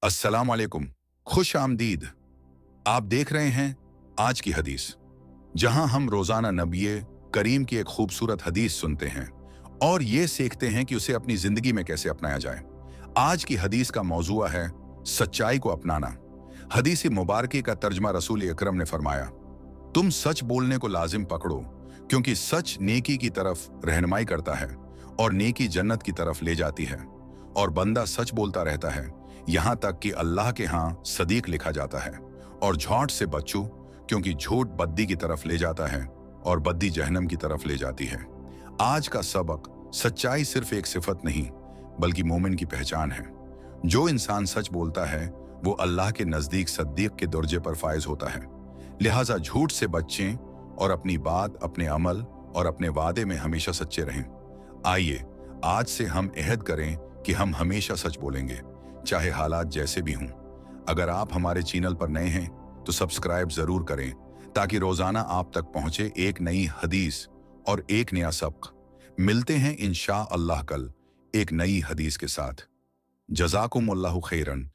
अस्सलाम वालेकुम, खुश आमदीद। आप देख रहे हैं आज की हदीस, जहां हम रोजाना नबी करीम की एक खूबसूरत हदीस सुनते हैं और ये सीखते हैं कि उसे अपनी जिंदगी में कैसे अपनाया जाए। आज की हदीस का मौजूआ है सच्चाई को अपनाना। हदीस मुबारकी का तर्जमा रसूल अकरम ने फरमाया, तुम सच बोलने को लाजिम पकड़ो, क्योंकि सच नेकी की तरफ रहनुमाई करता है और नेकी जन्नत की तरफ ले जाती है। और बंदा सच बोलता रहता है यहां तक कि अल्लाह के यहाँ सदीक लिखा जाता है। और झूठ से बचो, क्योंकि झूठ बद्दी की तरफ ले जाता है और बद्दी जहन्नम की तरफ ले जाती है। आज का सबक, सच्चाई सिर्फ एक सिफत नहीं बल्कि मोमिन की पहचान है। जो इंसान सच बोलता है वो अल्लाह के नजदीक सद्दीक के दर्जे पर फायज होता है। लिहाजा झूठ से बचें और अपनी बात, अपने अमल और अपने वादे में हमेशा सच्चे रहें। आइए आज से हम अहद करें कि हम हमेशा सच बोलेंगे, चाहे हालात जैसे भी हों। अगर आप हमारे चैनल पर नए हैं तो सब्सक्राइब जरूर करें, ताकि रोजाना आप तक पहुंचे एक नई हदीस और एक नया सबक। मिलते हैं इंशाअल्लाह कल एक नई हदीस के साथ। जज़ाकुमुल्लाहु खैरन।